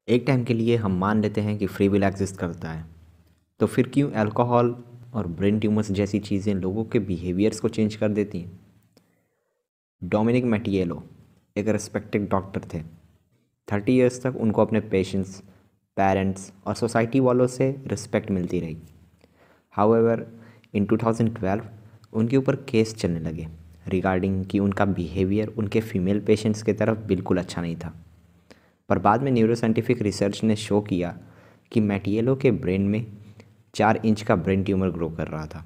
एक टाइम के लिए हम मान लेते हैं कि फ्री विल एग्जिस्ट करता है, तो फिर क्यों अल्कोहल और ब्रेन ट्यूमर्स जैसी चीज़ें लोगों के बिहेवियर्स को चेंज कर देती हैं। डोमिनिक मैटिएलो एक रिस्पेक्टेड डॉक्टर थे। 30 इयर्स तक उनको अपने पेशेंट्स, पेरेंट्स और सोसाइटी वालों से रिस्पेक्ट मिलती रही। हाउएवर इन 2012 उनके ऊपर केस चलने लगे रिगार्डिंग कि उनका बिहेवियर उनके फीमेल पेशेंट्स की तरफ बिल्कुल अच्छा नहीं था। पर बाद में न्यूरोसाइंटिफिक रिसर्च ने शो किया कि मैटिएलो के ब्रेन में 4 इंच का ब्रेन ट्यूमर ग्रो कर रहा था।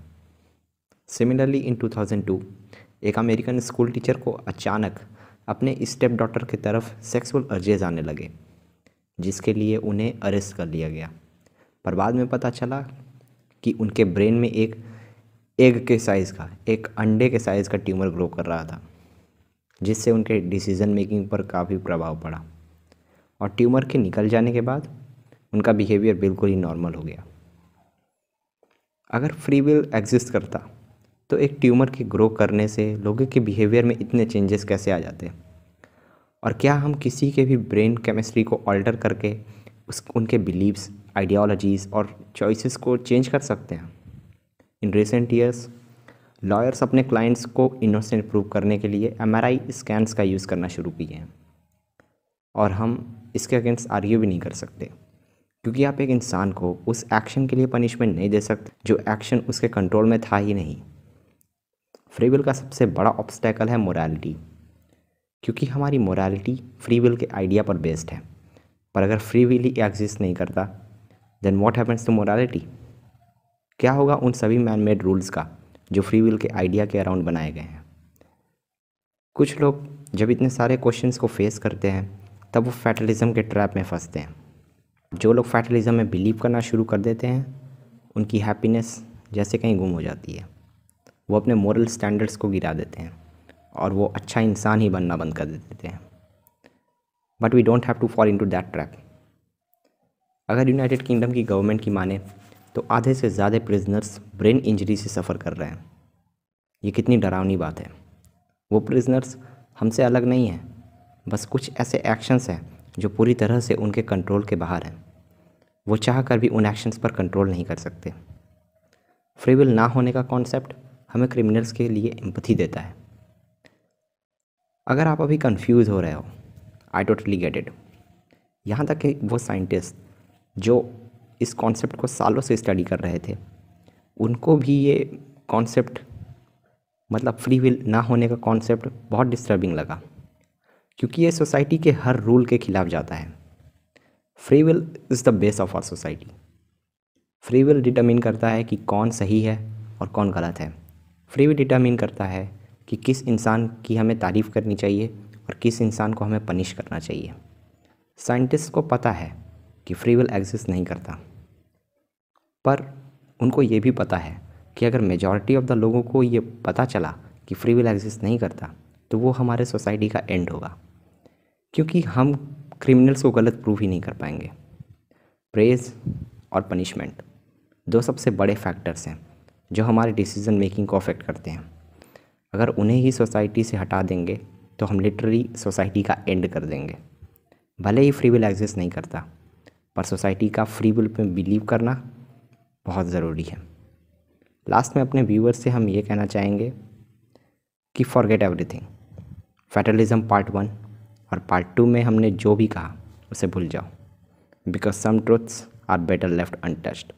सिमिलरली इन 2002 एक अमेरिकन स्कूल टीचर को अचानक अपने स्टेप डॉटर की तरफ सेक्सुअल अर्जेज आने लगे, जिसके लिए उन्हें अरेस्ट कर लिया गया। पर बाद में पता चला कि उनके ब्रेन में एक अंडे के साइज़ का ट्यूमर ग्रो कर रहा था, जिससे उनके डिसीज़न मेकिंग पर काफ़ी प्रभाव पड़ा और ट्यूमर के निकल जाने के बाद उनका बिहेवियर बिल्कुल ही नॉर्मल हो गया। अगर फ्री विल एग्जिस्ट करता तो एक ट्यूमर के ग्रो करने से लोगों के बिहेवियर में इतने चेंजेस कैसे आ जाते, और क्या हम किसी के भी ब्रेन केमिस्ट्री को ऑल्टर करके उनके बिलीव्स, आइडियोलॉजीज़ और चॉइसेस को चेंज कर सकते हैं। इन रिसेंट ईयर्स लॉयर्स अपने क्लाइंट्स को इनोसेंट प्रूव करने के लिए MRI स्कैन्स का यूज़ करना शुरू किए हैं, और हम इसके अगेंस्ट आर्ग्यू भी नहीं कर सकते, क्योंकि आप एक इंसान को उस एक्शन के लिए पनिशमेंट नहीं दे सकते जो एक्शन उसके कंट्रोल में था ही नहीं। फ्री विल का सबसे बड़ा ऑब्स्टेकल है मोरालिटी, क्योंकि हमारी मोरालिटी फ्री विल के आइडिया पर बेस्ड है। पर अगर फ्री विल ही एग्जिस्ट नहीं करता, then what happens to morality? क्या होगा उन सभी मैन मेड रूल्स का जो फ्री विल के आइडिया के अराउंड बनाए गए हैं? कुछ लोग जब इतने सारे क्वेश्चंस को फेस करते हैं तब वो फैटलिज्म के ट्रैप में फंसते हैं। जो लोग फैटलिज्म में बिलीव करना शुरू कर देते हैं, उनकी हैप्पीनेस जैसे कहीं गुम हो जाती है। वो अपने मोरल स्टैंडर्ड्स को गिरा देते हैं और वो अच्छा इंसान ही बनना बंद कर देते हैं। But we don't have to fall into that trap. अगर यूनाइटेड किंगडम की गवर्नमेंट की माने तो आधे से ज़्यादा प्रिजनर्स ब्रेन इंजरी से सफ़र कर रहे हैं। ये कितनी डरावनी बात है। वो प्रिजनर्स हमसे अलग नहीं हैं, बस कुछ ऐसे एक्शंस हैं जो पूरी तरह से उनके कंट्रोल के बाहर हैं। वो चाह कर भी उन एक्शंस पर कंट्रोल नहीं कर सकते। फ्री विल ना होने का कॉन्सेप्ट हमें क्रिमिनल्स के लिए एम्पैथी देता है। अगर आप अभी कंफ्यूज हो रहे हो, आई टोटली गेट इट। यहाँ तक कि वो साइंटिस्ट जो इस कॉन्सेप्ट को सालों से स्टडी कर रहे थे, उनको भी ये कॉन्सेप्ट, मतलब फ्री विल ना होने का कॉन्सेप्ट बहुत डिस्टर्बिंग लगा, क्योंकि ये सोसाइटी के हर रूल के खिलाफ जाता है। Free will is the base of our society. Free will determine करता है कि कौन सही है और कौन गलत है। फ्री विल डिटरमिन करता है कि किस इंसान की हमें तारीफ़ करनी चाहिए और किस इंसान को हमें पनिश करना चाहिए। साइंटिस्ट को पता है कि फ्री विल एग्जिस्ट नहीं करता, पर उनको ये भी पता है कि अगर मेजॉरिटी ऑफ द लोगों को ये पता चला कि फ्री विल एग्जिस्ट नहीं करता, तो वो हमारे सोसाइटी का एंड होगा, क्योंकि हम क्रिमिनल्स को गलत प्रूव ही नहीं कर पाएंगे। प्रेज और पनिशमेंट दो सबसे बड़े फैक्टर्स हैं जो हमारे डिसीजन मेकिंग को अफेक्ट करते हैं। अगर उन्हें ही सोसाइटी से हटा देंगे तो हम लिटरली सोसाइटी का एंड कर देंगे। भले ही फ्री विल एग्जिस्ट नहीं करता, पर सोसाइटी का फ्री विल पे बिलीव करना बहुत ज़रूरी है। लास्ट में अपने व्यूअर्स से हम ये कहना चाहेंगे कि फॉरगेट एवरीथिंग। फैटलिज्म पार्ट 1 और पार्ट 2 में हमने जो भी कहा उसे भूल जाओ, because some truths are better left untouched.